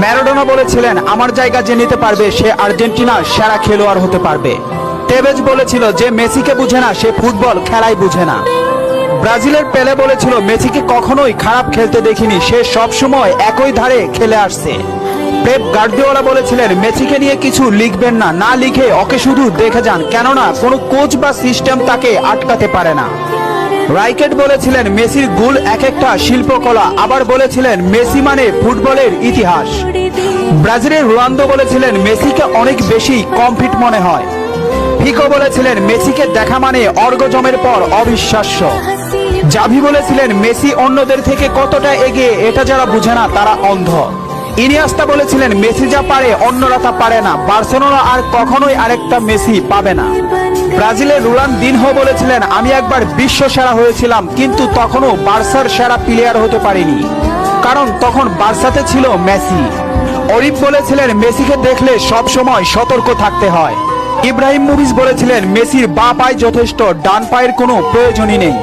Maradona বলেছিলেন, আমার জায়গা যে নিতে পারবে সে আর্জেন্টিনার সেরা খেলোয়াড় হতে পারবে। টেভেজ বলেছিল, যে মেসিকে বুঝে না সে ফুটবল খেলাই বুঝে না। ব্রাজিলের পেলে বলেছিল, মেসিকে কখনোই খারাপ খেলতে দেখিনি, সে সবসময় একই ধারে খেলে আসছে। পেপ গার্দিওলা বলেছিলেন, মেসিকে নিয়ে কিছু লিখবেন না, না লিখে ওকে শুধু দেখে যান, কেননা কোনো কোচ বা সিস্টেম তাকে আটকাতে পারে না। রাইকেট বলেছিলেন, মেসির গোল এক একটা শিল্পকলা, আবার বলেছিলেন মেসি মানে ফুটবলের ইতিহাস। ব্রাজিলের রোনালদো বলেছিলেন, মেসিকে অনেক বেশি কম ফিট মনে হয়। ফিকো বলেছিলেন, মেসিকে দেখা মানে অর্গজমের পর অবিশ্বাস্য। জাভি বলেছিলেন, মেসি অন্যদের থেকে কতটা এগিয়ে এটা যারা বুঝে না তারা অন্ধ। ইনিয়েস্তা বলেছিলেন, মেসি যা পারে অন্যরা তা পারে না, বার্সেলোনা আর কখনোই আরেকটা মেসি পাবে না। ব্রাজিলের রোনালদিনহো বলেছিলেন, আমি একবার বিশ্ব সেরা হয়েছিলাম, কিন্তু তখনও বার্সার সেরা প্লেয়ার হতে পারিনি, কারণ তখন বার্সাতে ছিল মেসি। অরিফ বলেছিলেন, মেসিকে দেখলে সব সময় সতর্ক থাকতে হয়। ইব্রাহিমোভিচ বলেছিলেন, মেসির বাঁ পায়ে যথেষ্ট, ডান পায়ের কোনো প্রয়োজনই নেই।